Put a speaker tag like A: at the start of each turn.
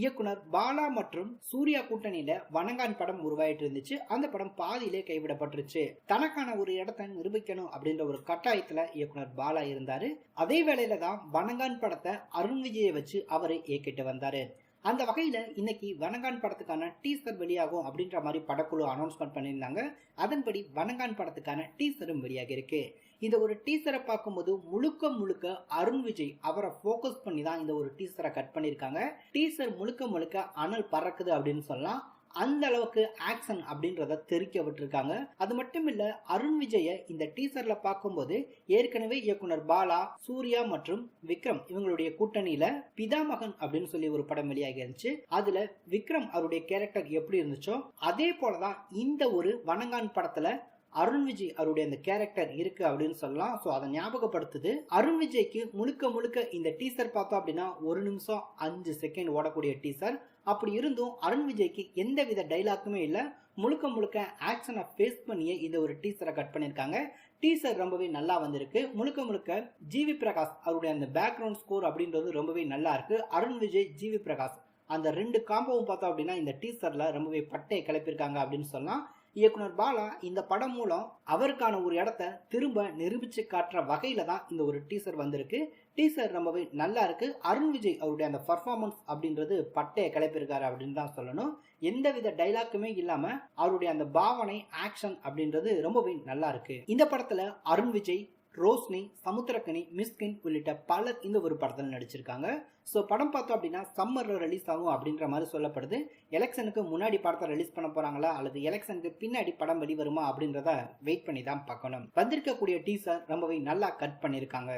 A: இயக்குனர் பாலா மற்றும் சூர்யா கூட்டணியில வணங்கான் படம் உருவாயிட்டு இருந்துச்சு. அந்த படம் பாதியிலே கைவிடப்பட்டுருச்சு. தனக்கான ஒரு இடத்தை நிரூபிக்கணும் அப்படின்ற ஒரு கட்டாயத்துல இயக்குனர் பாலா இருந்தாரு. அதே வேளையில தான் வணங்கான் படத்தை அருண் விஜயை வச்சு அவரை இயக்கிட்டு வந்தாரு. அந்த வகையில இன்னைக்கு வணங்கான் படத்துக்கான டீசர் வெளியாகும் அப்படின்ற மாதிரி படக்குழு அனௌன்ஸ்மெண்ட் பண்ணியிருந்தாங்க. அதன்படி வணங்கான் படத்துக்கான டீசரும் வெளியாகி இருக்கு. இந்த ஒரு டீசரை பார்க்கும்போது முழுக்க முழுக்க அருண் விஜய் அவரை போக்கஸ் பண்ணி தான் இந்த ஒரு டீசரை கட் பண்ணியிருக்காங்க. டீசர் முழுக்க முழுக்க அனல் பறக்குது அப்படின்னு சொல்லலாம். அந்த அளவுக்கு ஆக்ஷன் அப்படின்றத தெரிக்க விட்டுருக்காங்க. அது மட்டும் இல்ல, அருண் விஜய இந்த டீசர்ல பார்க்கும்போது ஏற்கனவே இயக்குனர் பாலா, சூர்யா மற்றும் விக்ரம் இவங்களுடைய கூட்டணியில பிதாமகன் அப்படின்னு சொல்லி ஒரு படம் வெளியாகி இருந்துச்சு. அதுல விக்ரம் அவருடைய கேரக்டர் எப்படி இருந்துச்சோ அதே போலதான் இந்த ஒரு வணங்கான் படத்துல அருண் விஜய் அவருடைய அந்த கேரக்டர் இருக்கு அப்படின்னு சொல்லலாம். சோ அதை ஞாபகப்படுத்துது. அருண் விஜய்க்கு முழுக்க முழுக்க இந்த டீசர் பார்த்தோம் அப்படின்னா 1 நிமிஷம் 5 செகண்ட் ஓடக்கூடிய டீசர். அப்படி இருந்தும் அருண் விஜய்க்கு எந்த வித டைலாக்குமே இல்ல. முழுக்க முழுக்க ஆக்ஷனை பேஸ் பண்ணியே இந்த ஒரு டீசரை கட் பண்ணிருக்காங்க. டீசர் ரொம்பவே நல்லா வந்திருக்கு. முழுக்க முழுக்க ஜிவி பிரகாஷ் அவருடைய அந்த பேக்ரவுண்ட் ஸ்கோர் அப்படின்றது ரொம்பவே நல்லா இருக்கு. அருண் விஜய், ஜிவி பிரகாஷ் அந்த 2 காம்போவும் பார்த்தோம் அப்படின்னா இந்த டீசர்ல ரொம்பவே பட்டையை கிளப்பிருக்காங்க அப்படின்னு சொல்லலாம். இயக்குனர் பாலா இந்த படம் மூலம் அவருக்கான ஒரு இடத்தை திரும்ப நிரூபிச்சு காட்டுற வகையில தான் இந்த ஒரு டீசர் வந்திருக்கு. டீசர் ரொம்பவே நல்லா இருக்கு. அருண் விஜய் அவருடைய அந்த பர்ஃபார்மன்ஸ் அப்படின்றது பட்டையை கிளப்பிருக்காரு அப்படின்னு தான் சொல்லணும். எந்தவித டைலாக்குமே இல்லாம அவருடைய அந்த பாவனை, ஆக்ஷன் அப்படின்றது ரொம்பவே நல்லா இருக்கு. இந்த படத்துல அருண் விஜய், ரோஷினி, சமுத்திரக்கனி, மிஸ்கின் உள்ளிட்ட பலர் இந்த ஒரு படத்தில் நடிச்சிருக்காங்க. ஸோ படம் பார்த்தோம் அப்படின்னா சம்மர்ல ரிலீஸ் ஆகும் அப்படின்ற மாதிரி சொல்லப்படுது. எலெக்ஷனுக்கு முன்னாடி படத்தை ரிலீஸ் பண்ண போறாங்களா அல்லது எலெக்ஷனுக்கு பின்னாடி படம் வெளிவருமா அப்படின்றத வெயிட் பண்ணி தான் பார்க்கணும். வந்திருக்கக்கூடிய டீசர் ரொம்பவே நல்லா கட் பண்ணியிருக்காங்க.